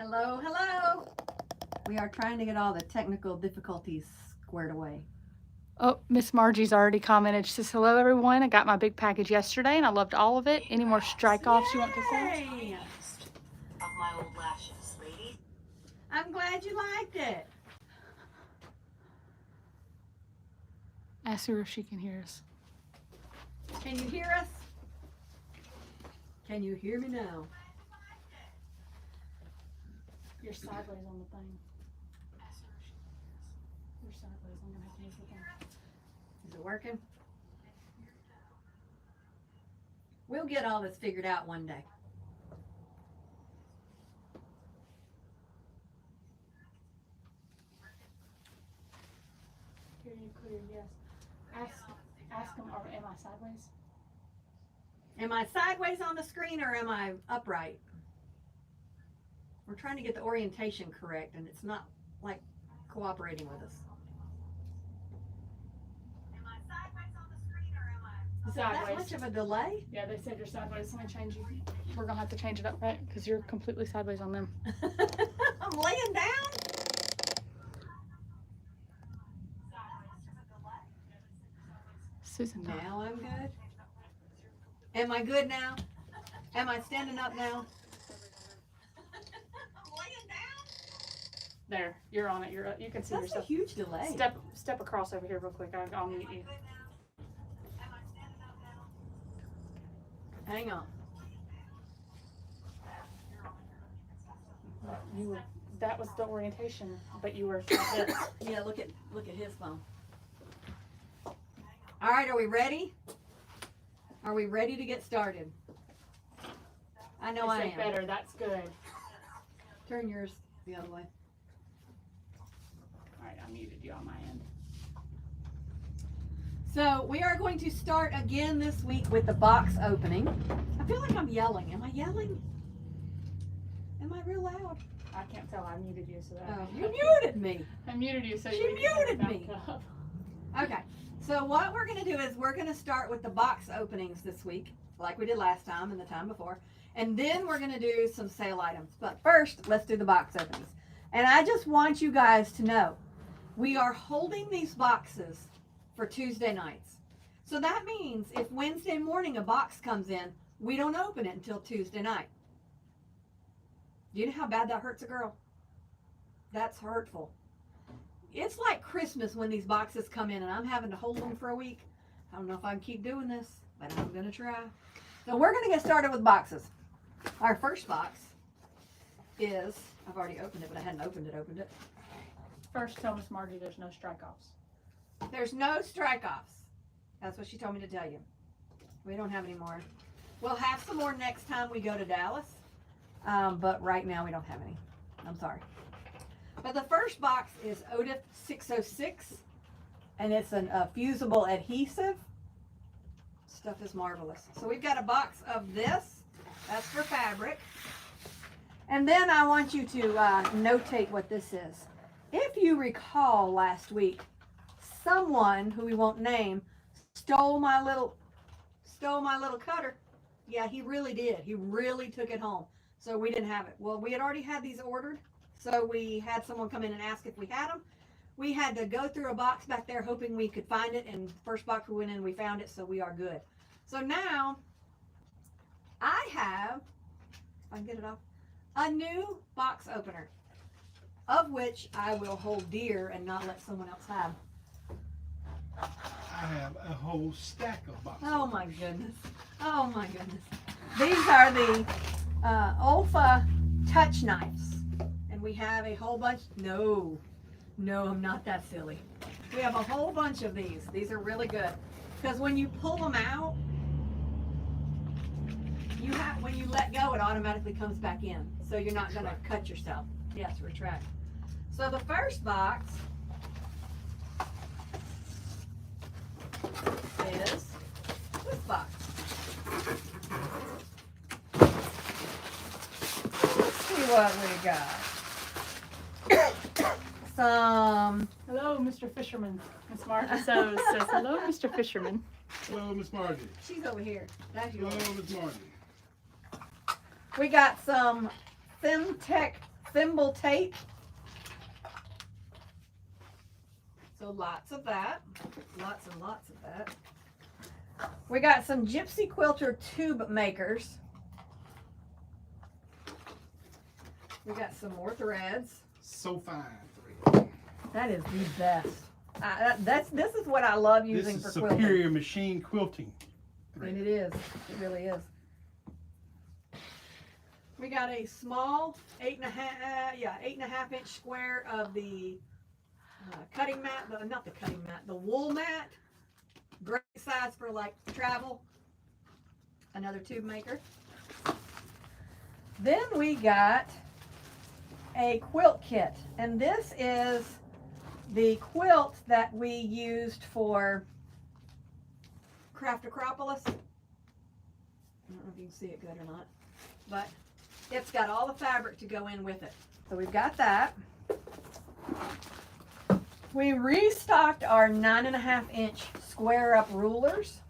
Hello, hello. We are trying to get all the technical difficulties squared away. Oh, Miss Margie's already commented. She says, hello, everyone. I got my big package yesterday, and I loved all of it. Any more strike-offs you want to send? Yay! Of my old lashes, lady. I'm glad you liked it. Ask her if she can hear us. Can you hear us? Can you hear me now? You're sideways on the thing. You're sideways. I'm going to have to use the thing. Is it working? We'll get all this figured out one day. Hear you clear, yes. Ask them, am I sideways? Am I sideways on the screen or am I upright? We're trying to get the orientation correct and it's not like cooperating with us. Am I sideways on the screen or am I? Is that Sideways. much of a delay? Yeah, they said you're sideways. Let me change you. We're going to have to change it up, right? Because you're completely sideways on them. I'm laying down. Susan. Now I'm good. Am I good now? Am I standing up now? I'm laying down. There, you're on it. You can see That's a yourself. huge delay. Step across over here real quick. I'll mute you. Hang on. That was the orientation, but you were like this. Yeah, look at his phone. All right, are we ready? Are we ready to get started? I know I am. Better. That's good. Turn yours the other way. All right, I muted you on my end. So we are going to start again this week with the box opening. I feel like I'm yelling. Am I yelling? Am I real loud? I can't tell. I muted you, so that. Oh, you muted me. I muted you, so She you muted back me. up. Okay, so what we're going to do is we're going to start with the box openings this week, like we did last time and the time before. And then we're going to do some sale items. But first, let's do the box openings. And I just want you guys to know, we are holding these boxes for Tuesday nights. So that means if Wednesday morning a box comes in, we don't open it until Tuesday night. Do you know how bad that hurts a girl? That's hurtful. It's like Christmas when these boxes come in and I'm having to hold them for a week. I don't know if I can keep doing this, but I'm going to try. So we're going to get started with boxes. Our first box is, I've already opened it, but I hadn't opened it. First, tell Miss Margie there's no strike-offs. There's no strike-offs. That's what she told me to tell you. We don't have any more. We'll have some more next time we go to Dallas, but right now we don't have any. I'm sorry. But the first box is Odif 606, and it's a fusible adhesive. Stuff is marvelous. So we've got a box of this. That's for fabric. And then I want you to notate what this is. If you recall last week, someone who we won't name stole my little cutter. Yeah, he really did. He really took it home. So we didn't have it. Well, we had already had these ordered. So we had someone come in and ask if we had them. We had to go through a box back there hoping we could find it. And the first box we went in, we found it. So we are good. So now I have, if I can get it off, a new box opener, of which I will hold dear and not let someone else have. I have a whole stack of boxes. Oh my goodness. Oh my goodness. These are the Olfa touch knives. And we have a whole bunch. No, I'm not that silly. We have a whole bunch of these. These are really good. Because when you pull them out, when you let go, it automatically comes back in. So you're not going to cut yourself. Yes, retract. So the first box is this box. Let's see what we got. Some. Hello, Mr. Fisherman. Miss Margie says, hello, Mr. Fisherman. Hello, Miss Margie. She's over here. That's yours. Hello, Miss Margie. We got some Femtech thimble tape. So lots of that. Lots and lots of that. We got some Gypsy Quilter tube makers. We got some more threads. So fine. Thread. That is the best. This is what I love using This for is quilting. Superior Machine Quilting. And it is. It really is. We got a small 8.5 inch square of the cutting mat, not the cutting mat, the wool mat. Great size for like travel. Another tube maker. Then we got a quilt kit, and this is the quilt that we used for Craft Acropolis. I don't know if you can see it good or not, but it's got all the fabric to go in with it. So we've got that. We restocked our 9.5 inch square up rulers,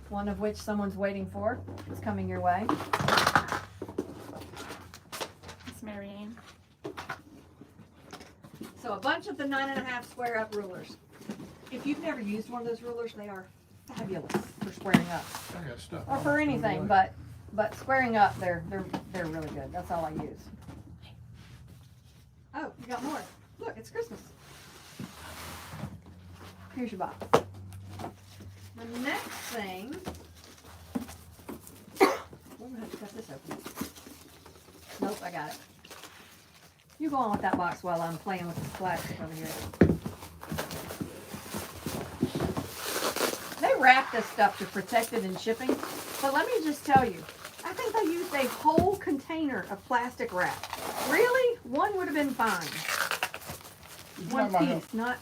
one of which someone's waiting for. It's coming your way. It's Marianne. So a bunch of the 9.5 square up rulers. If you've never used one of those rulers, they are fabulous for squaring up I got stuff. or for anything, but squaring up, they're really good. That's all I use. Oh, you got more. Look, it's Christmas. Here's your box. The next thing, we're gonna have to cut this open. Nope, I got it. You go on with that box while I'm playing with this plastic over here. They wrap this stuff to protect it in shipping, but let me just tell you, I think they used a whole container of plastic wrap. Really? One would have been fine. One Not my help. piece, not.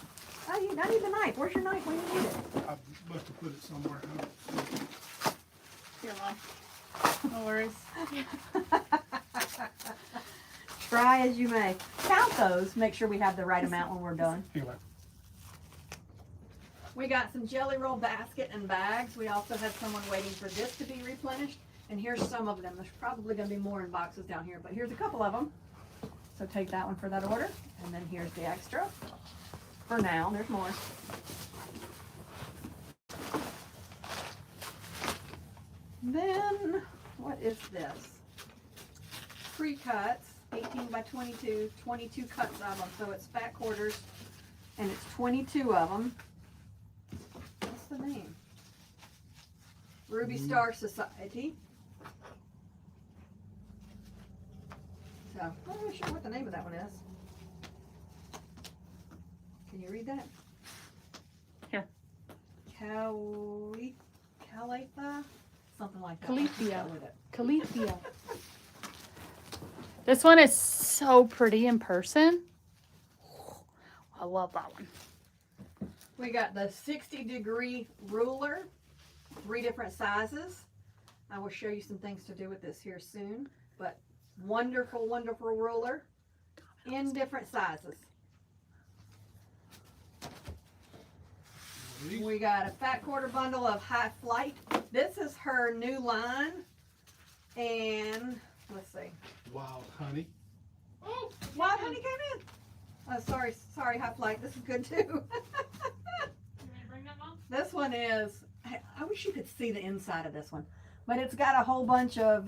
I need the knife. Where's your knife when you need it? I must have put it somewhere. Here, Mom. No worries. Try as you may. Count those. Make sure we have the right amount when we're done. Anyway, We got some jelly roll basket and bags. We also had someone waiting for this to be replenished. And here's some of them. There's probably going to be more in boxes down here, but here's a couple of them. So take that one for that order. And then here's the extra. For now, there's more. Then, what is this? Pre-cuts, 18 by 22, 22 cuts of them. So it's fat quarters, and it's 22 of them. What's the name? Ruby Star Society. So, I'm not really sure what the name of that one is. Can you read that? Here. Calitha? Something like that. Calithia. Let's go with it. Calithia. This one is so pretty in person. I love that one. We got the 60-degree ruler, 3 different sizes. I will show you some things to do with this here soon, but wonderful, wonderful ruler in different sizes. We got a fat quarter bundle of High Flight. This is her new line, and let's see. Wild honey. Oh, Wild Honey came in. Oh, sorry, High Flight. This is good too. This one is, I wish you could see the inside of this one, but it's got a whole bunch of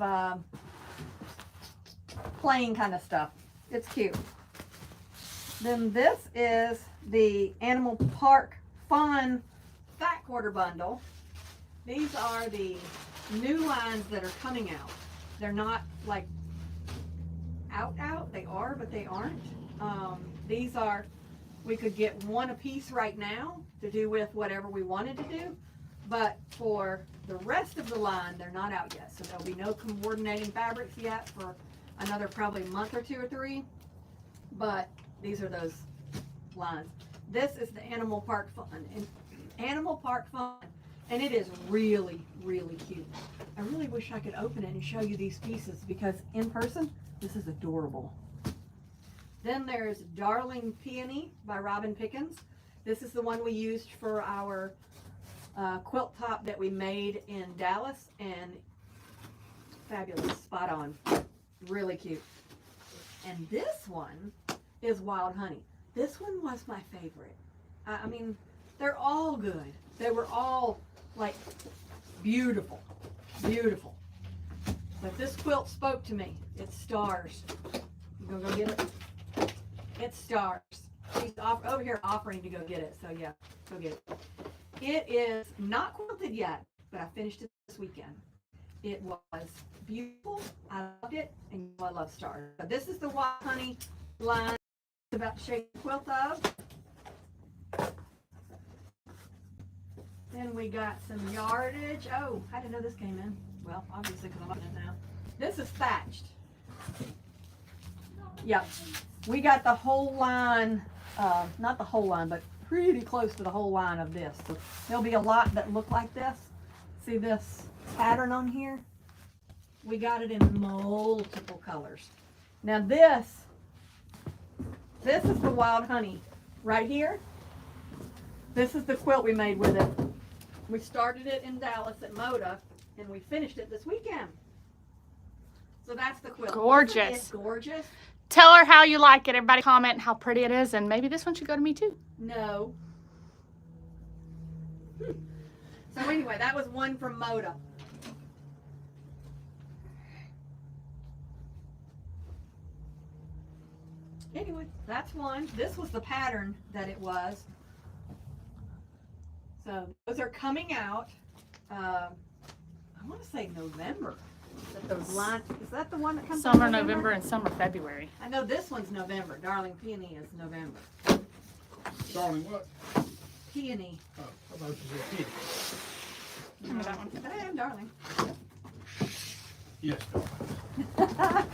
plain kind of stuff. It's cute. Then this is the Animal Park Fun Fat Quarter Bundle. These are the new lines that are coming out. They're not like out. They are, but they aren't. These are, we could get one a piece right now to do with whatever we wanted to do. But for the rest of the line, they're not out yet. So there'll be no coordinating fabrics yet for another probably month or 2 or 3. But these are those lines. This is the Animal Park Fun. And it is really, really cute. I really wish I could open it and show you these pieces because in person, this is adorable. Then there's Darling Peony by Robin Pickens. This is the one we used for our quilt top that we made in Dallas, and fabulous, spot on, really cute. And this one is Wild Honey. This one was my favorite. I mean, they're all good. They were all like beautiful, beautiful. But this quilt spoke to me. It's stars. You gonna go get it? It's stars. She's over here offering to go get it. So yeah, go get it. It is not quilted yet, but I finished it this weekend. It was beautiful. I loved it, and you know I love stars. So this is the Wild Honey line. It's about the shape the quilt of. Then we got some yardage. Oh, I didn't know this came in. Well, obviously because I'm opening it now. This is thatched. Yep. We got the whole line, not the whole line, but pretty close to the whole line of this. So there'll be a lot that look like this. See this pattern on here? We got it in multiple colors. Now this is the Wild Honey right here. This is the quilt we made with it. We started it in Dallas at Moda, and we finished it this weekend. So that's the quilt. Gorgeous. It's gorgeous. Tell her how you like it. Everybody comment how pretty it is, and maybe this one should go to me too. No. So anyway, that was one from Moda. Anyway, that's one. This was the pattern that it was. So those are coming out. I want to say November. Is that the one that comes out Summer, November, and summer, February. I know this one's November. Darling Peony is November. Darling, what? Peony. Oh, I thought you said pig. Remember that one? But I am Darling. Yes, darling.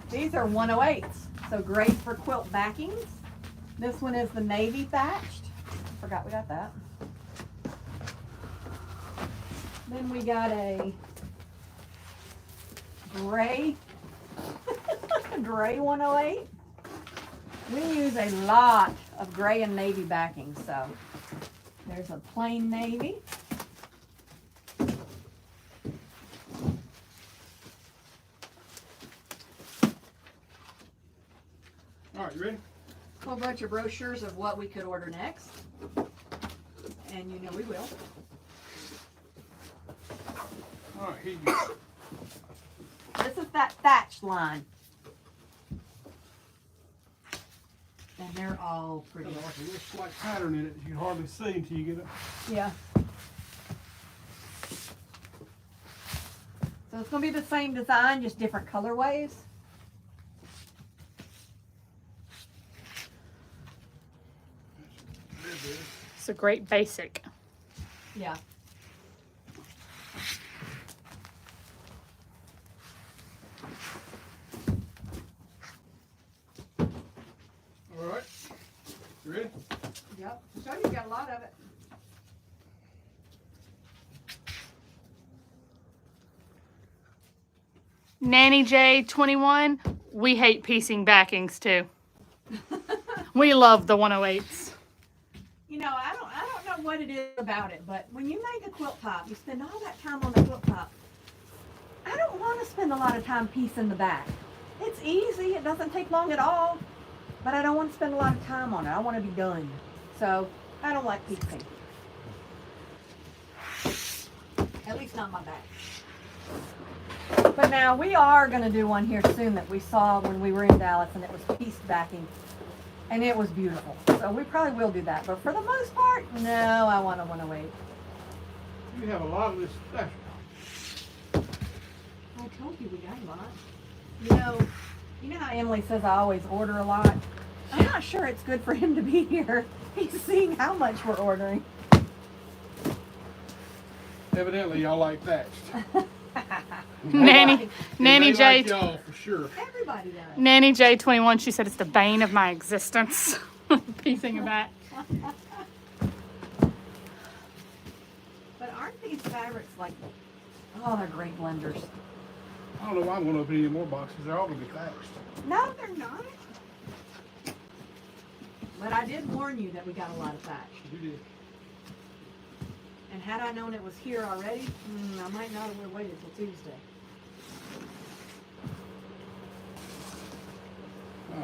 These are 108s, so great for quilt backings. This one is the navy thatched. Forgot we got that. Then we got a gray, gray 108. We use a lot of gray and navy backing, so there's a plain navy. All right, you ready? A whole bunch of brochures of what we could order next. And you know we will. All right, here you go. This is that thatched line. And they're all pretty. Got like a little slight pattern in it that you can hardly see until you get it. Yeah. So it's going to be the same design, just different colorways. It's a great basic. Yeah. All right, you ready? Yep. So you got a lot of it. Nanny J21, we hate piecing backings too. We love the 108s. You know, I don't know what it is about it, but when you make a quilt top, you spend all that time on the quilt top. I don't want to spend a lot of time piecing the back. It's easy, it doesn't take long at all, but I don't want to spend a lot of time on it. I want to be done. So, I don't like piecing. At least not my back. But now we are going to do one here soon that we saw when we were in Dallas, and it was pieced backing. And it was beautiful. So we probably will do that. But for the most part, no, I want a 108. You have a lot of this stuff. I told you we got a lot. You know how Emily says I always order a lot? I'm not sure it's good for him to be here. He's seeing how much we're ordering. Evidently, y'all like thatched. Nanny They J. like y'all for sure. Everybody does. Nanny J21, she said it's the bane of my existence. Piecing a back. But aren't these fabrics like, oh, they're great blenders. I don't know why I'm going to open any more boxes. They're all going to be thatched. No, they're not. But I did warn you that we got a lot of thatch. You did. And had I known it was here already, I might not have waited till Tuesday.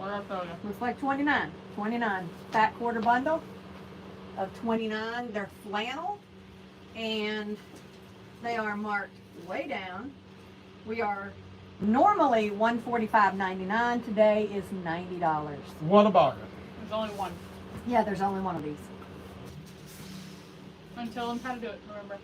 What I tell you? Looks like 29. 29. Fat quarter bundle of 29. They're flannel and they are marked way down. We are normally $145.99. Today is $90. What a bargain. There's only one. Yeah, there's only one of these. And tell them how to do it, remember.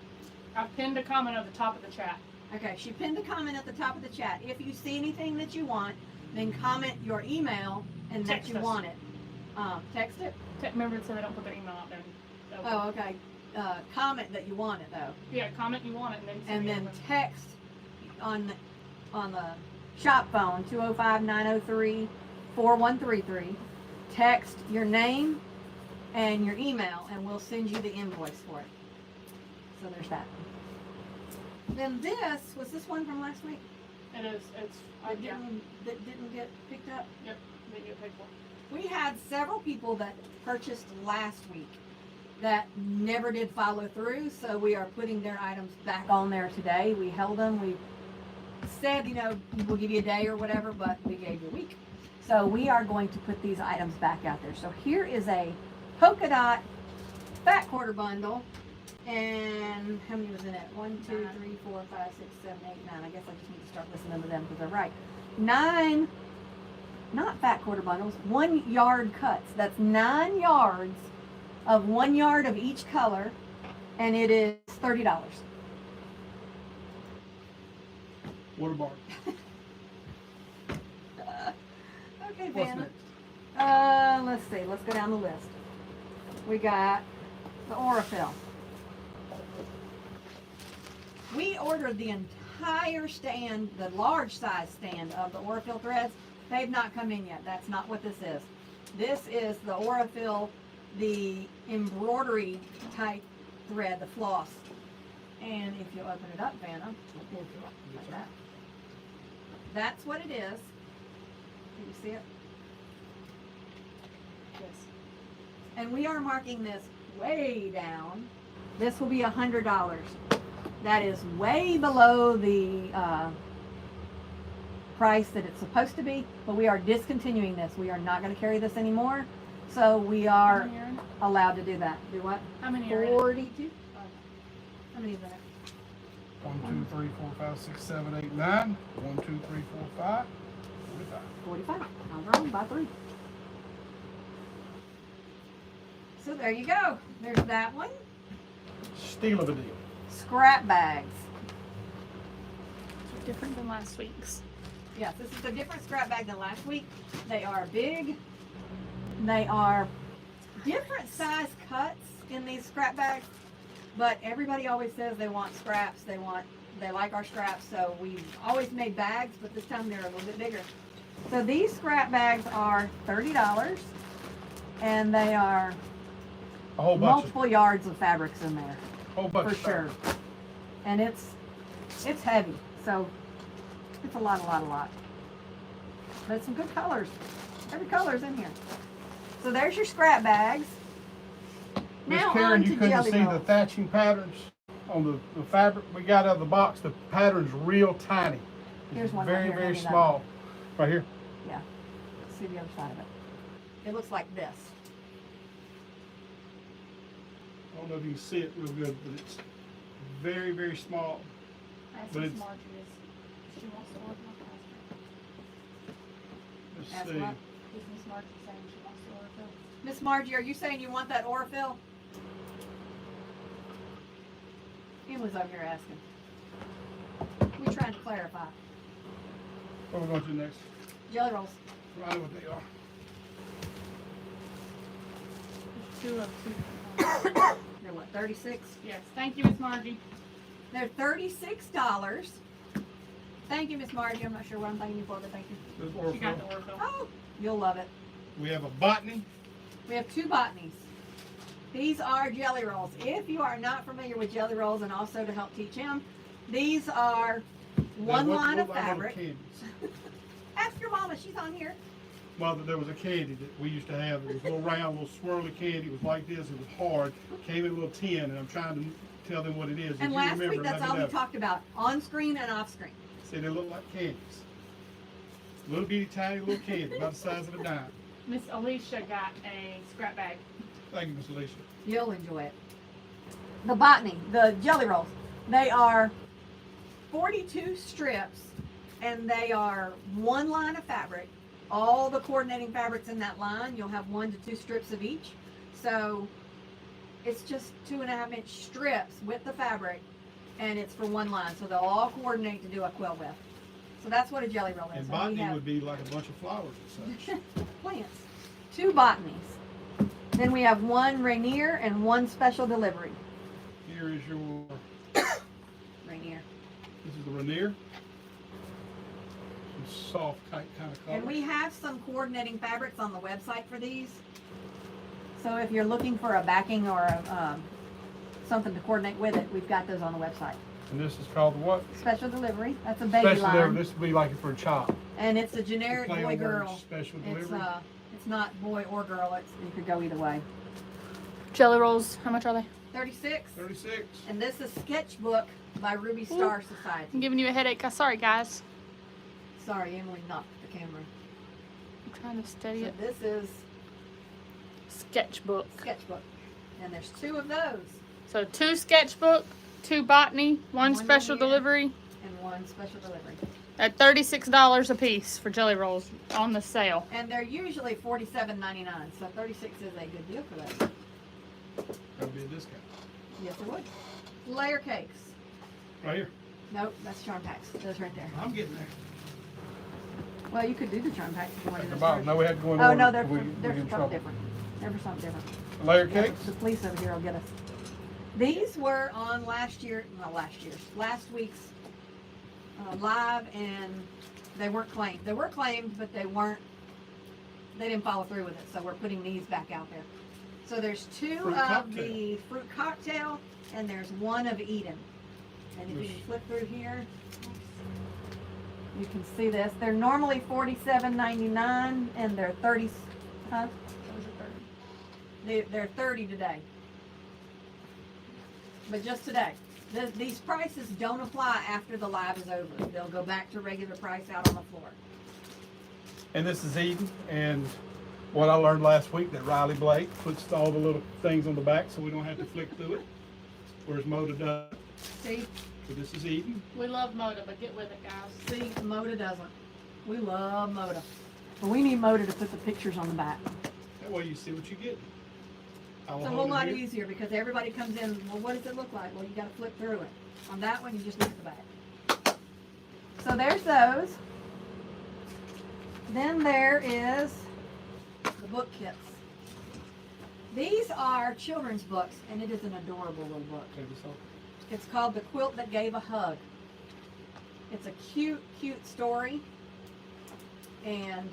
I pinned a comment at the top of the chat. Okay, she pinned a comment at the top of the chat. If you see anything that you want, then comment your email and that Text you us. want it. Text it. Remember, so they don't put their email out there. Oh, okay. Comment that you want it though, Yeah, comment you want it, and then send and me then over. text on the shop phone 205-903-4133. Text your name and your email, and we'll send you the invoice for it. So there's that. Then was this one from last week? It is. It's. That Yeah. didn't get picked up. Yep. That you paid for. We had several people that purchased last week that never did follow through, so we are putting their items back on there today. We held them. We said, we'll give you a day or whatever, but we gave you a week. So we are going to put these items back out there. So here is a polka dot fat quarter bundle. And how many was in it? 1, 2, 3, 4, 5, 6, 7, 8, 9. I guess I just need to start listening to them because they're right. 9, not fat quarter bundles, 1 yard cuts. That's 9 yards of 1 yard of each color, and it is $30. What a bargain. Okay, What's Vanna. next? Let's see. Let's go down the list. We got the Aurifil. We ordered the entire stand, the large size stand of the Aurifil threads. They've not come in yet. That's not what this is. This is the Aurifil, the embroidery type thread, the floss. And if you open it up, Vanna, like that. That's what it is. Can you see it? Yes. And we are marking this way down. This will be $100. That is way below the price that it's supposed to be, but we are discontinuing this. We are not going to carry this anymore, so we How are many are in it? allowed to do that. Do what? How many are in it? 42? How many is in it? 1, 2, 3, 4, 5, 6, 7, 8, 9. 1, 2, 3, 4, 5. 45. 45. I'm wrong by 3. So there you go. There's that one. Steal of a deal. Scrap bags. Different than last week's. Yes, this is a different scrap bag than last week. They are big. They are different size cuts in these scrap bags, but everybody always says they want scraps. They like our scraps, so we've always made bags, but this time they're a little bit bigger. So these scrap bags are $30, and they are A whole bunch multiple yards of fabrics in there. Whole bunch For of sure. And it's heavy, so it's a lot. But some good colors. Every color's in here. So there's your scrap bags. Miss Now Karen, on you to couldn't jelly see the rolls. thatching patterns on the fabric we got out of the box. The pattern's real tiny. It's Here's one right very, here. very Hand me that small. Right here. Yeah. Let's see the other side of it. It looks like this. I don't know if you can see it real good, but it's very, very small. Ask But Miss it's- Margie if she wants to order. Let's Ask see. what? Is Miss Margie saying she wants to order Phil? Miss Margie, are you saying you want that Aurifil? Emily's over here asking. We're trying to clarify. What are we going to do next? Jelly rolls. I know what they are. There's 2 of 2. They're what, 36? Yes. Thank you, Miss Margie. They're $36. Thank you, Miss Margie. I'm not sure what I'm thanking you for, but thank you. This She got the Orville. order Phil. Oh, you'll love it. We have a botany. We have 2 botanies. These are jelly rolls. If you are not familiar with jelly rolls, and also to help teach him, these are one line of fabric. Candies. Ask your mama, she's on here. Mother, there was a candy that we used to have. It was a little round, little swirly candy. It was like this. It was hard. Came in a little tin, and I'm trying to tell them what it is. If And you last remember, week, that's let me all we know. talked about, on screen and off screen. See, they look like candies. Little bitty tiny little candy, about the size of a dime. Miss Alicia got a scrap bag. Thank you, Miss Alicia. You'll enjoy it. The Botany, the jelly rolls, they are 42 strips, and they are one line of fabric. All the coordinating fabrics in that line, you'll have 1 to 2 strips of each. So it's just 2.5-inch strips with the fabric, and it's for one line. So they'll all coordinate to do a quilt with. So that's what a jelly roll is. And we botany have would be like a bunch of flowers and such. plants. 2 botanies. Then we have 1 Rainier and 1 special delivery. Here is your, Rainier. this is the Rainier. Some soft type kind of color. And we have some coordinating fabrics on the website for these. So if you're looking for a backing or a, something to coordinate with it, we've got those on the website. And this is called the what? Special delivery. That's a baby Special delivery. line. This would be like for a child. And it's a generic Play on boy words, girl. Special It's delivery. it's not boy or girl. It could go either way. Jelly rolls, how much are they? 36. 36. And this is Sketchbook by Ruby Star Society. I'm giving you a headache. Sorry, guys. Sorry, Emily knocked the camera. I'm trying to steady So it. this is Sketchbook. Sketchbook. And there's 2 of those So 2 sketchbook, 2 botany, 1 One special Rainier. delivery and 1 special delivery. at $36 a piece for jelly rolls on the sale. And they're usually $47.99, so 36 is a good deal for those. That would be a discount. Yes, it would. Layer cakes. Right here. Nope, that's charm packs. Those right there. I'm getting there. Well, you could do the charm packs if you wanted At the to. bottom. No, we had to go in Oh, order. no, they're We for, get they're in for something trouble. different. They're for something different. Layer Yeah, cakes? the police over here will get us. These were on last week's live, and they weren't claimed. They were claimed, but they didn't follow through with it, so we're putting these back out there. So there's 2 Fruit of cocktail. the fruit cocktail, and there's 1 of Eden. And if you can flip through here, you can see this. They're normally $47.99, and they're 30. Huh? They're 30 today. But just today. These prices don't apply after the live is over. They'll go back to regular price out on the floor. And this is Eden. And what I learned last week that Riley Blake puts all the little things on the back so we don't have to flick through it. Whereas Moda does. See? So this is Eden. We love Moda, but get with it, guys. See, Moda doesn't. We love Moda. But we need Moda to put the pictures on the back. That way you see what you get. I will It's a hold whole it lot here. easier because everybody comes in, well, what does it look like? Well, you gotta flip through it. On that one, you just look at the back. So there's those. Then there is the book kits. These are children's books, and it is an adorable little book. Take this off. It's called The Quilt That Gave a Hug. It's a cute, cute story. And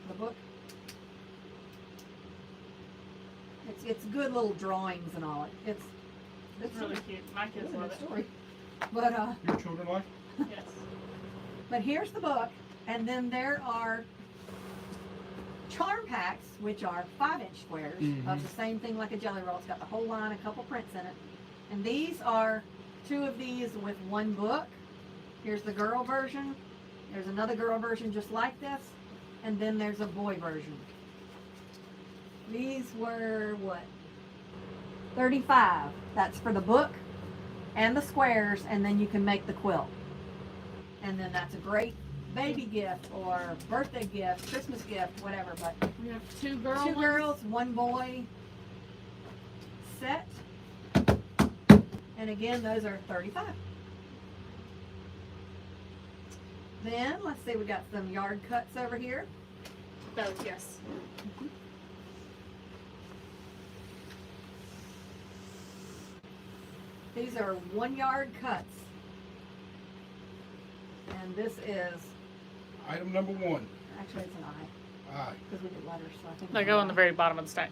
the book, it's good little drawings and all. It's It's really cute. My kids really love good it. story. But Your children like it? Yes. but here's the book, and then there are charm packs, which are 5-inch squares of the same thing like a jelly roll. It's got the whole line, a couple prints in it, and these are 2 of these with 1 book. Here's the girl version. There's another girl version just like this, and then there's a boy version. These were what? 35. That's for the book and the squares, and then you can make the quilt. And then that's a great baby gift or birthday gift, Christmas gift, whatever. But We have 2 girls. 2 girls, 1 boy set. And again, those are 35. Then, let's see, we got some yard cuts over here. Those, yes. These are 1-yard cuts. And this is, Item number 1. actually it's an I, Aye. because we did letters, so I think. They it's go an on the I. very bottom of the stack.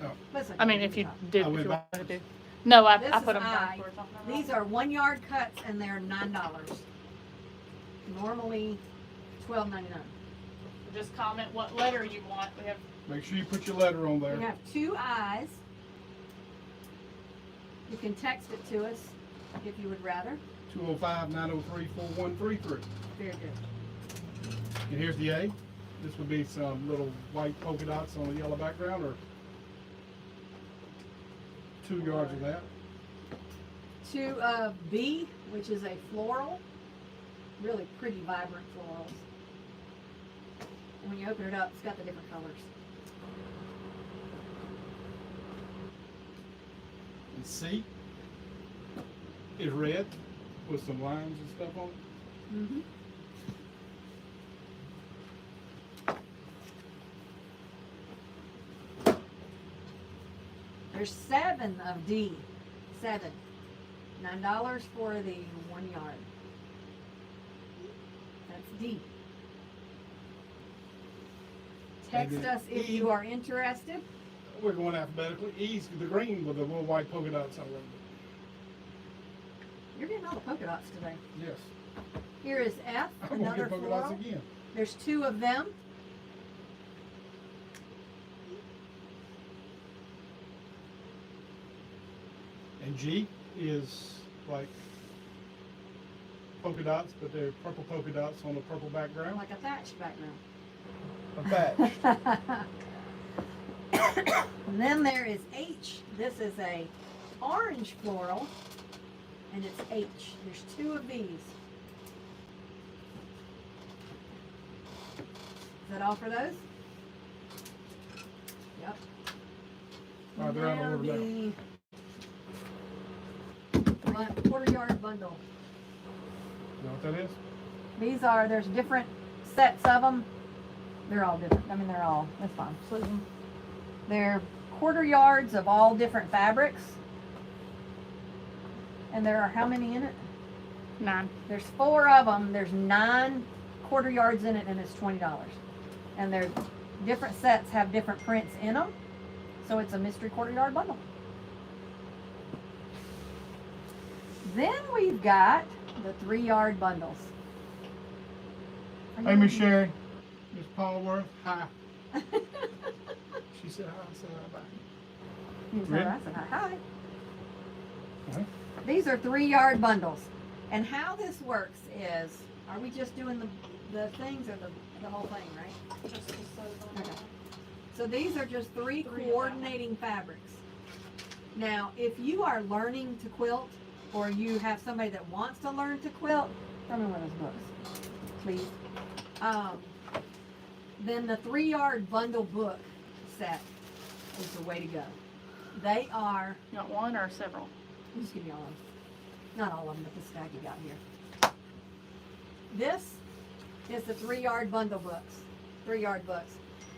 But it's okay, I mean, we if can you talk. did, I if went you wanted to backwards. do. No, I This put is them I. backwards. on the These are 1-yard cuts, and they're $9. Normally $12.99. Just comment what letter you want. We have Make sure you put your letter on there. We have 2 eyes. You can text it to us if you would rather. 205-903-4133. Very good. And here's the A. This would be some little white polka dots on a yellow background, or 2 yards of that. To B, which is a floral, really pretty, vibrant florals. And when you open it up, it's got the different colors. And C is red with some lines and stuff on it. Mm-hmm. There's 7 of D. 7. $9 for the 1 yard. That's D. Text And then us if E. you are interested. We're going alphabetically. E's the green with the little white polka dots on it. You're getting all the polka dots today. Yes. Here is F, I'm going to another get polka dots floral. again. There's 2 of them. And G is like polka dots, but they're purple polka dots on a purple background. Like a thatched background. A thatch. And then there is H. This is a orange floral, and it's H. There's 2 of these. Is that all for those? Yep. All right, they're out of Now order now. the quarter yard bundle. You know what that is? These are, there's different sets of them. They're all different. I mean, they're all, that's fine. They're quarter yards of all different fabrics. And there are how many in it? 9. There's 4 of them. There's 9 quarter yards in it, and it's $20. And they're different sets have different prints in them. So it's a mystery quarter yard bundle. Then we've got the 3 yard bundles. Are you Hey, Miss looking- Sherry. Miss Paulworth. Hi. She said hi. I said hi back. You said, I said, hi. Uh-huh. These are 3 yard bundles. And how this works is, are we just doing the things or the whole thing, right? Okay. So these are just 3 coordinating fabrics. Now, if you are learning to quilt, or you have somebody that wants to learn to quilt, throw me one of those books, please. Then the 3 yard bundle book set is the way to go. They are, You want one or several? just give me all of them. Not all of them, but the stack you got here. This is the 3 yard bundle books, 3 yard books.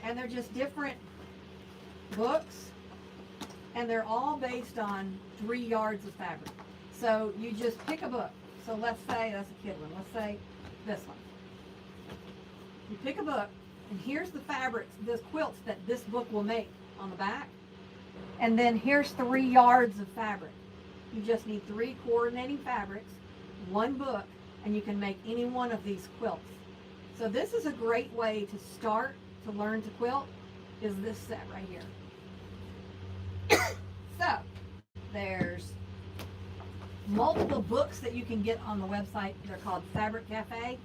And they're just different books, and they're all based on 3 yards of fabric. So you just pick a book. So let's say, that's a kid one, let's say this one. You pick a book, and here's the fabrics, the quilts that this book will make on the back. And then here's 3 yards of fabric. You just need 3 coordinating fabrics, 1 book, and you can make any one of these quilts. So this is a great way to start to learn to quilt, is this set right here. So, there's multiple books that you can get on the website. They're called Fabric Cafe.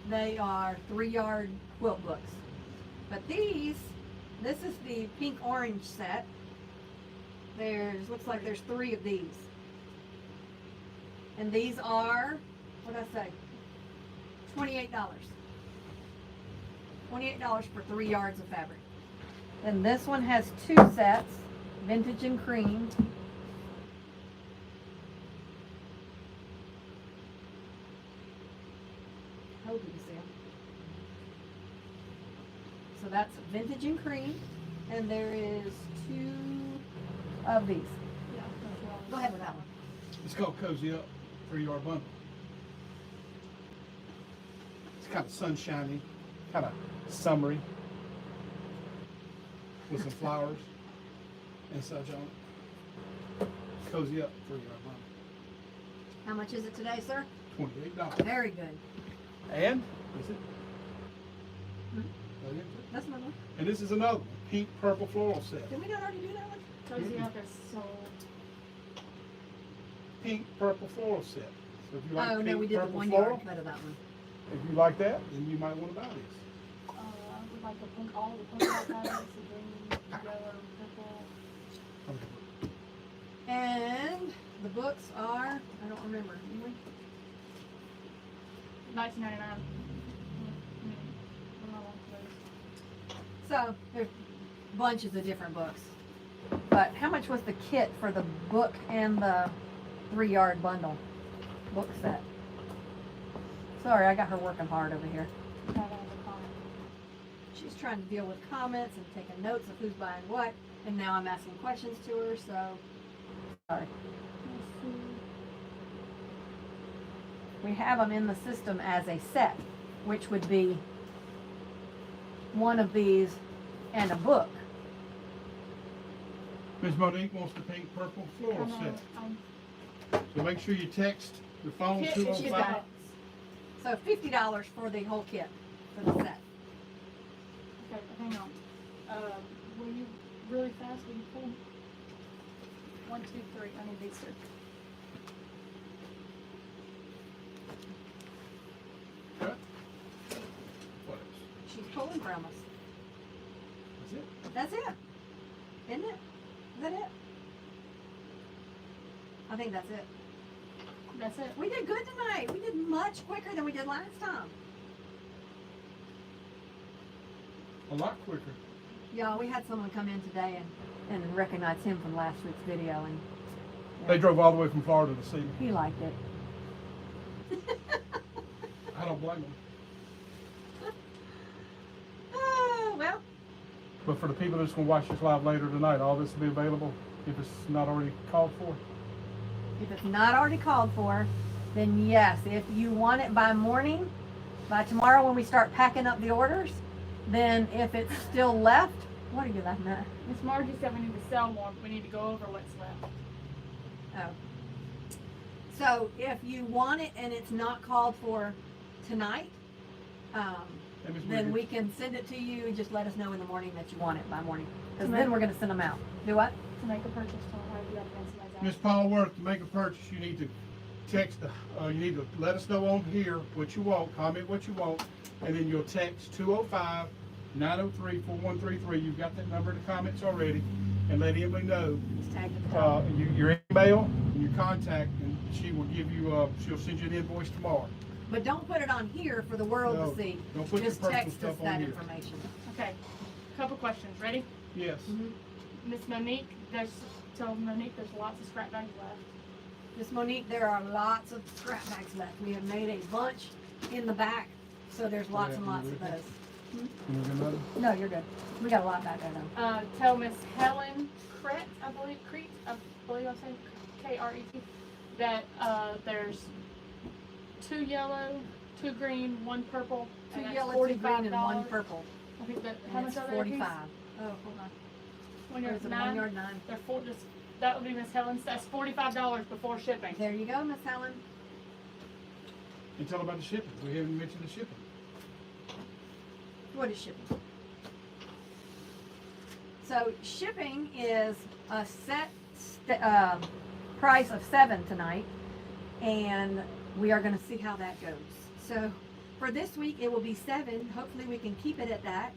They are 3 yard quilt books. But this is the pink orange set. Looks like there's 3 of these. And these are, what did I say? $28. $28 for 3 yards of fabric. Then this one has 2 sets, vintage and cream. I hope you can see them. So that's vintage and cream, and there is 2 of these. Go ahead with that one. It's called Cozy Up 3 yard bundle. It's kind of sunshiny, kind of summery, with some flowers and such on it. Cozy Up 3 yard bundle. How much is it today, sir? $28. Very good. And is it? Hmm? Oh, yeah. That's another one. And this is another one, pink purple floral set. Did we not already do that one? Cozy Up is sold. Pink purple floral set. So if you like Oh, no, pink, we did the purple, 1 floral, yard cut of that one. if you like that, then you might want to buy this. I would like the pink, all the pink highlights, the green, yellow, purple. And the books are, I don't remember, anyway. $19.99. So there's bunches of different books. But how much was the kit for the book and the 3 yard bundle book set? Sorry, I got her working hard over here. She's trying to deal with comments and taking notes of who's buying what, and now I'm asking questions to her, so sorry. We have them in the system as a set, which would be one of these and a book. Ms. Monique wants the pink, purple, floral set. So make sure you text the phone Kit, she's 205. got it. So $50 for the whole kit, for the set. Okay, hang on. Will you really fast? Will you pull? 1, 2, 3. I need these two. Okay. What else? She's pulling from us. That's it. That's it. Isn't it? Is that it? I think that's it. That's it. We did good tonight. We did much quicker than we did last time. A lot quicker. Yeah, we had someone come in today and recognize him from last week's video, and They drove all the way from Florida to see me. he liked it. I don't blame them. Oh, well, But for the people that's going to watch this live later tonight, all this will be available if it's not already called for. if it's not already called for, then yes. If you want it by morning, by tomorrow when we start packing up the orders, then if it's still left, what are you laughing at? Miss Margie said we need to sell more. But we need to go over what's left. Oh. So if you want it and it's not called for tonight, And Ms. then Megan, we can send it to you and just let us know in the morning that you want it by morning. Because Right. then we're going to send them out. Do what? To make a purchase, tell her how to do that against somebody's Ms. Paul Worth, to make a purchase, you need to text, you need to let us know on here what you want, comment what you want, and then you'll text 205-903-4133. You've got that number in the comments already, and let Emily know It's tagged at the top. your email and your contact, and she will give you, she'll send you an invoice tomorrow. But don't put it on here for the world No, to see. don't put your Just personal text us stuff on that here. information. Okay. Couple questions. Ready? Yes. Miss Monique, tell Monique there's lots of scrap bags left. Miss Monique, there are lots of scrap bags left. We have made a bunch in the back, so there's lots Yeah, and lots of you those. You want another? No, you're good. We got a lot back there though. Tell Miss Helen Crete, I believe I'm saying Krete, that there's 2 yellow, 2 green, 1 purple. Two and that's yellow, 2 green, and 1 $45. purple. I think that, how And much it's are they? a piece? 45. Oh, hold on. 1 Or yard is it 9. 1 yard 9? They're that would be Miss Helen's. That's $45 before shipping. There you go, Miss Helen. And tell about the shipping. We haven't mentioned the shipping. What is shipping? So shipping is a set price of $7 tonight, and we are going to see how that goes. So for this week, it will be $7. Hopefully, we can keep it at that.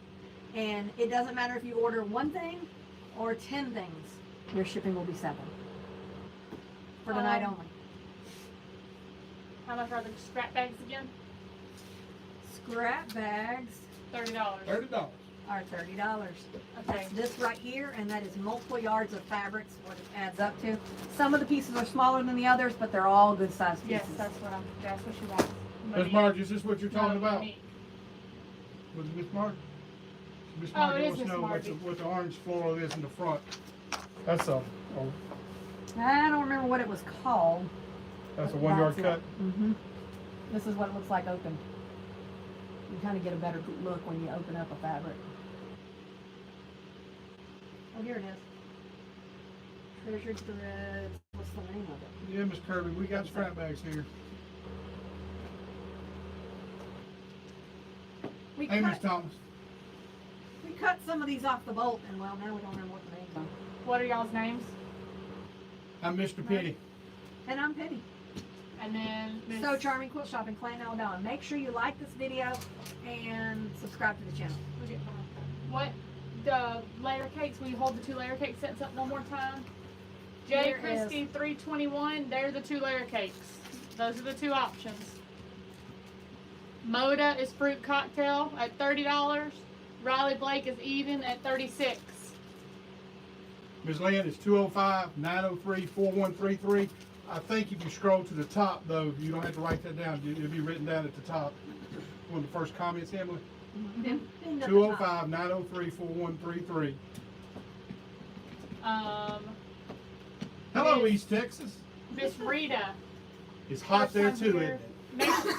And it doesn't matter if you order 1 thing or 10 things. Your shipping will be $7 for tonight only. How much are the scrap bags again? Scrap bags $30. $30. are $30. Okay. That's this right here, and that is multiple yards of fabrics, what it adds up to. Some of the pieces are smaller than the others, but they're all good sized pieces. Yes, that's what she wants. Ms. Marge, is this what you're talking No, about? Monique. Was it Miss Marge? Miss Oh, Marge it is wants to Miss know Margie. what the orange floral is in the front. That's a I don't remember what it was called. that's a but 1 yard that's cut. Mm-hmm. This is what it looks like open. You kind of get a better look when you open up a fabric. Oh, here it is. Treasured threads. What's the name of it? Yeah, Miss Kirby, we got scrap bags here. We Hey, Miss cut, Thomas. we cut some of these off the bolt, and well, now we don't remember what the names are. What are y'all's names? I'm Mr. Petty. And I'm Penny. And then Miss- So Charming Quilt Shop in Clayton, Alabama. Make sure you like this video and subscribe to the channel. What the layer cakes? Will you hold the 2 layer cake sets up one more time? J. Here Christie 321. They're the 2 layer cakes. Those are the 2 options. Moda is fruit cocktail at $30. Riley Blake is even at $36. Ms. Lynn, it's 205-903-4133. I think if you scroll to the top, though, you don't have to write that down. It'll be written down at the top. One of the first comments, Emily. Pinned at the top. 205-903-4133. Hello, Miss- East Texas. Miss Rita. It's hot First there time too, here. isn't it?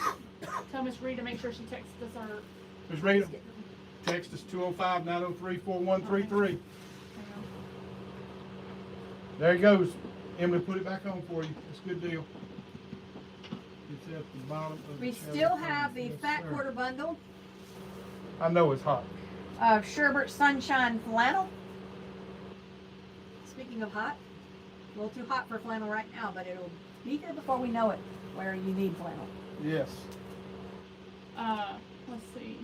Tell Miss Rita make sure she texts us her. Ms. Rita, text us 205-903-4133. There he goes. Emily, put it back on for you. It's a good deal. It's at the bottom of the We shelf. still have the Yes, fat sir. quarter bundle I know it's hot. of Sherbert Sunshine Flannel. Speaking of hot, a little too hot for flannel right now, but it'll be here before we know it, where you need flannel. Yes. Let's see.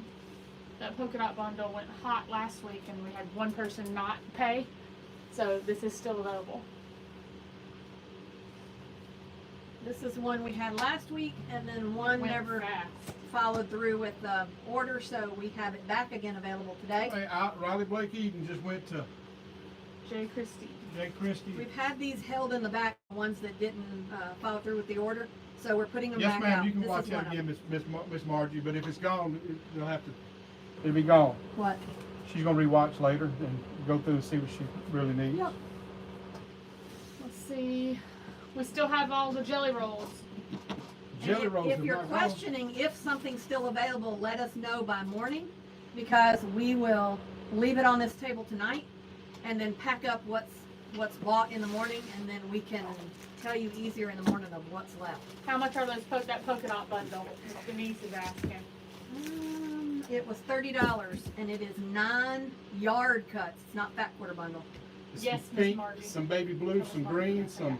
That polka dot bundle went hot last week, and we had one person not pay, so this is still available. This is one we had last week, and then one Went never fast. followed through with the order, so we have it back again available today. Hey, Riley Blake Eden just went to J. Christie. Jay Christie. We've had these held in the back, ones that didn't follow through with the order, so we're putting them Yes, back ma'am. out. You can This watch is that one of again, Miss Margie. But if it's gone, you'll have to. It'll be gone. them. What? She's gonna rewatch later and go through and see what she really needs. Yep. Let's see. We still have all the jelly rolls. Jelly And rolls. if have you're not gone. questioning if something's still available, let us know by morning, because we will leave it on this table tonight and then pack up what's bought in the morning, and then we can tell you easier in the morning of what's left. How much are those that polka dot bundle? Denise is asking. It was $30, and it is 9 yard cuts. It's not fat quarter bundle. Some Yes, Miss pink, Margie. some baby blue, some green, some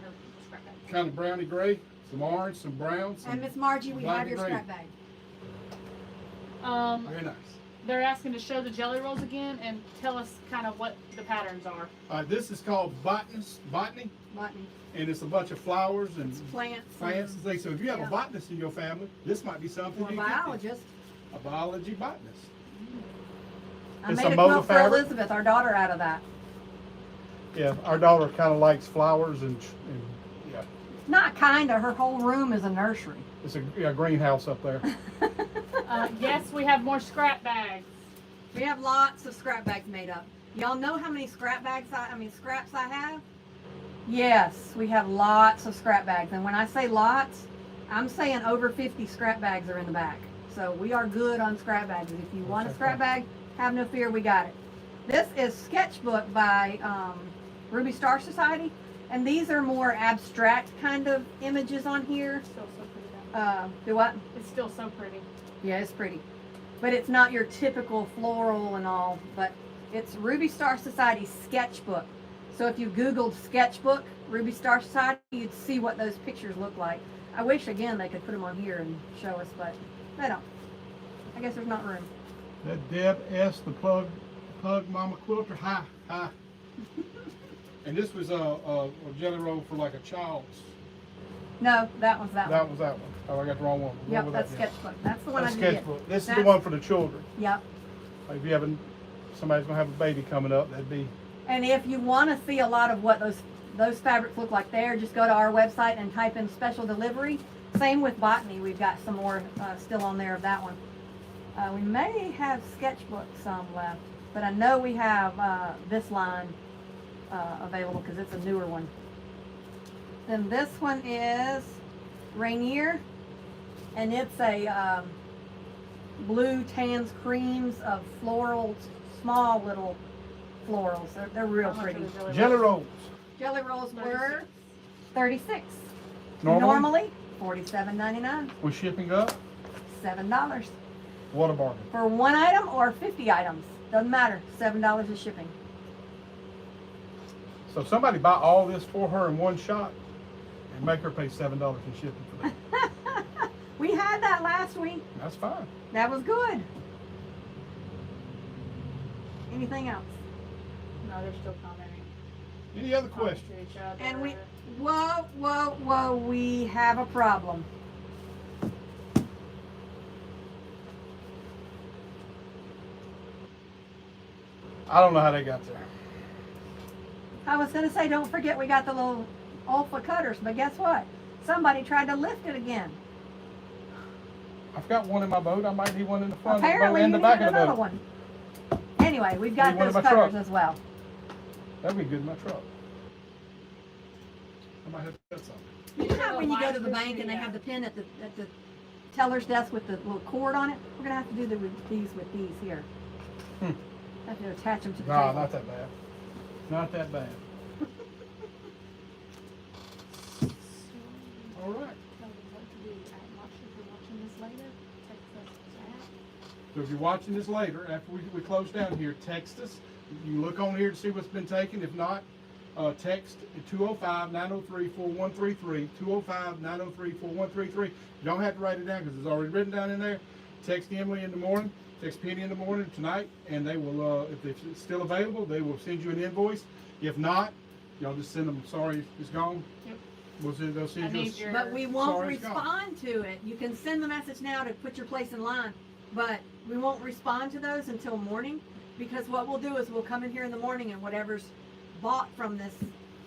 kind of browny gray, some orange, some brown, some And Miss Margie, we black have and your gray. scrap bag. Very nice. They're asking to show the jelly rolls again and tell us kind of what the patterns are. This is called botany, Botany, and it's a bunch of flowers and plants, plants and things. So if you have Yeah. a botanist in your family, this might be something or a you can get. biologist. A biology botanist. I It's made a a motor quilt for fabric? Elizabeth, our daughter, out of that. Yeah, our daughter kind of likes flowers and yeah, Not kinda, her whole room is a nursery. it's a greenhouse up there. Yes, we have more scrap bags. We have lots of scrap bags made up. Y'all know how many scraps I have? Yes, we have lots of scrap bags. And when I say lots, I'm saying over 50 scrap bags are in the back. So we are good on scrap bags. If you want a scrap bag, have no fear, we got it. This is Sketchbook by Ruby Star Society. And these are more abstract kind of images on here. Still so pretty though. Do what? It's still so pretty. Yeah, it's pretty. But it's not your typical floral and all, but it's Ruby Star Society Sketchbook. So if you Googled Sketchbook, Ruby Star Society, you'd see what those pictures look like. I wish, again, they could put them on here and show us, but they don't. I guess there's not room. That Deb S, the Pug Mama Quilter. Hi. And this was a jelly roll for like a child's. No, that one's that one. That was that one. Oh, I got the wrong one. What Yep, was that's that then? Sketchbook. That's the one That's I did. Sketchbook. This is the That's- one for the children. Yep. Like if you have somebody's gonna have a baby coming up, that'd be. And if you want to see a lot of what those fabrics look like there, just go to our website and type in special delivery. Same with Botany. We've got some more still on there of that one. We may have Sketchbook some left, but I know we have this line available because it's a newer one. Then this one is Rainier, and it's a blue tans creams of florals, small little florals. They're real How much are pretty. the Jelly rolls. Jelly rolls were $36. Normally, Normally $47.99. with shipping up, $7 what a bargain. for one item or 50 items. Doesn't matter. $7 is shipping. So if somebody buy all this for her in one shot and make her pay $7 in shipping for that. that last week. That's fine. That was good. Anything else? No, they're still commenting. Any other Commenting questions? to each other. And whoa, we have a problem. I don't know how they got there. I was gonna say, don't forget we got the little Alpha cutters, but guess what? Somebody tried to lift it again. I've got one in my boat. I might need one in the front Apparently, of you the boat and need the back of the another boat. one. Anyway, we've got Need one in those my cutters truck. as well. That'd be good in my truck. I might have to get some. You know how when you go to the bank and they have the pin at the teller's desk with the little cord on it? We're gonna have to do these with these here. Hmm. Have to attach them to the No, table. not that bad. Not that bad. All right. Tell them what to do. I'm not sure if you're watching this later. Text us at So if you're watching this later, after we close down here, text us. You can look on here to see what's been taken. If not, text 205-903-4133, 205-903-4133. You don't have to write it down because it's already written down in there. Text Emily in the morning, text Penny in the morning tonight, and they will, if it's still available, they will send you an invoice. If not, y'all just send them, sorry, it's gone. Yep. They'll I send you need your- But we won't Sorry, it's gone. respond to it. You can send the message now to put your place in line, but we won't respond to those until morning, because what we'll do is we'll come in here in the morning and whatever's bought from this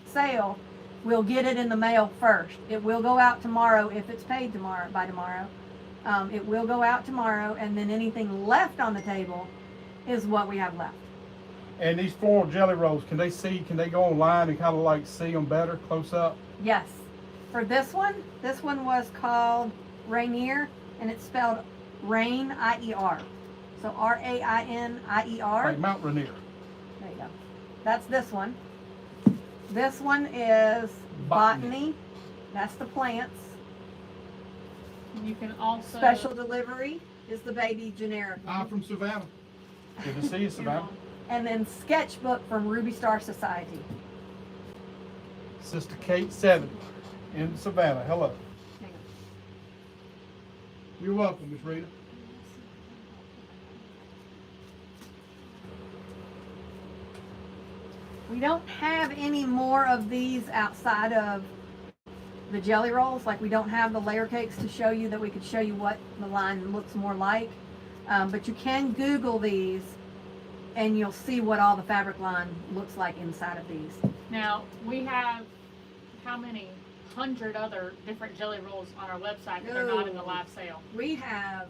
sale, we'll get it in the mail first. It will go out tomorrow if it's paid by tomorrow. It will go out tomorrow, and then anything left on the table is what we have left. And these floral jelly rolls, can they go online and kind of like see them better, close up? Yes. For this one was called Rainier, and it's spelled Rain, I-E-R. So R-A-I-N-I-E-R. Like Mount Rainier. There you go. That's this one. This one is Botany. Botany. That's the plants. You can also Special delivery is the baby generic. I'm from Savannah. Good to see you, Savannah. And then Sketchbook from Ruby Star Society. Sister Kate 7 in Savannah. Hello. Hang on. You're welcome, Miss Rita. We don't have any more of these outside of the jelly rolls. Like, we don't have the layer cakes to show you that we could show you what the line looks more like. But you can Google these and you'll see what all the fabric line looks like inside of these. Now, we have how many 100 other different jelly rolls on our website that are not in the live sale. We have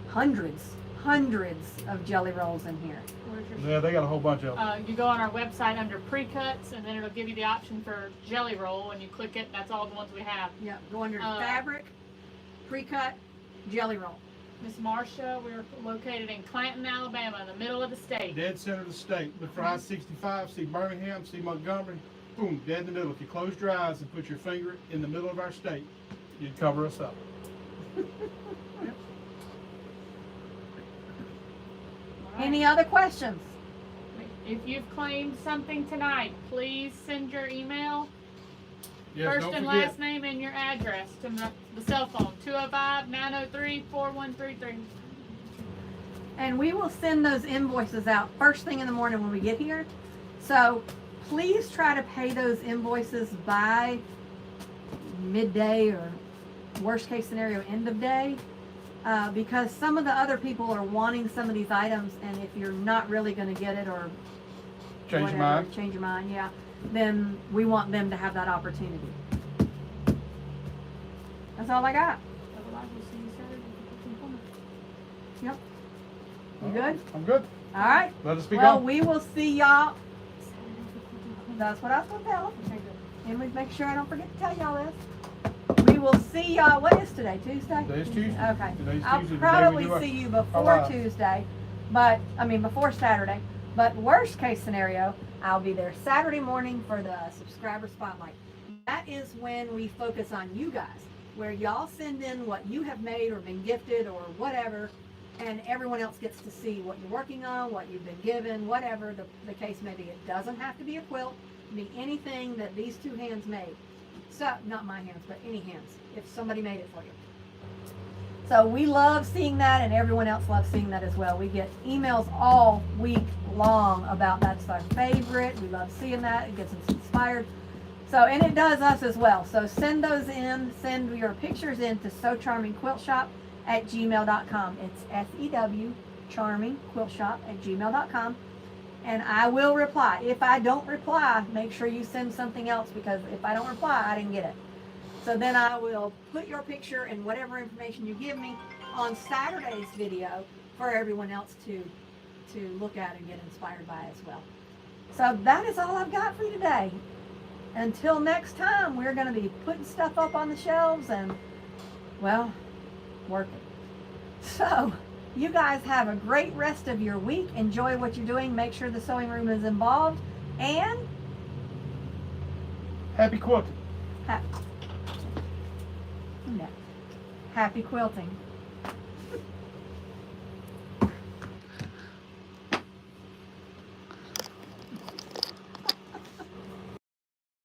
hundreds of jelly rolls in here. Where's your Yeah, they got a whole bunch of them. you go on our website under pre-cuts, and then it'll give you the option for jelly roll, and you click it, and that's all the ones we have. Yeah, go under Uh, fabric, pre-cut, jelly roll. Miss Marcia, we're located in Clanton, Alabama, in the middle of the state. Dead center of the state. Look for I-65, see Birmingham, see Montgomery. Boom, dead in the middle. If you closed your eyes and put your finger in the middle of our state, you'd cover us up. All right. Any other questions? If you've claimed something tonight, please send your email, Yes, first don't and forget. last name, and your address to the cell phone, 205-903-4133. And we will send those invoices out first thing in the morning when we get here. So please try to pay those invoices by midday, or worst case scenario, end of day. Because some of the other people are wanting some of these items, and if you're not really going to get it, or Change your whatever, mind. change your mind, yeah, then we want them to have that opportunity. That's all I got. Otherwise, we'll see you Saturday at 15:20. You good? I'm good. All right. Let us be Well, gone. we will see y'all. Saturday, That's what I was going to tell them. Okay, good. And we make sure I don't forget to tell y'all this. We will see y'all. What is today? Tuesday? Today's Tuesday. Okay. Today's I'll Tuesday, the day we probably do our- see you our before live. Tuesday, before Saturday. But worst case scenario, I'll be there Saturday morning for the subscriber spotlight. That is when we focus on you guys, where y'all send in what you have made or been gifted or whatever, and everyone else gets to see what you're working on, what you've been given, whatever the case may be. It doesn't have to be a quilt. It can be anything that these two hands made. So, not my hands, but any hands, if somebody made it for you. So we love seeing that, and everyone else loves seeing that as well. We get emails all week long about that's our favorite. We love seeing that. It gets us inspired. So, and it does us as well. So send those in. Send your pictures in to sewcharmingquiltshop@gmail.com. It's SEW charmingquiltshop@gmail.com. And I will reply. If I don't reply, make sure you send something else, because if I don't reply, I didn't get it. So then I will put your picture and whatever information you give me on Saturday's video for everyone else to look at and get inspired by as well. So that is all I've got for you today. Until next time, we're going to be putting stuff up on the shelves and, well, working. So you guys have a great rest of your week. Enjoy what you're doing. Make sure the sewing room is involved. And Happy quilting. happy quilting.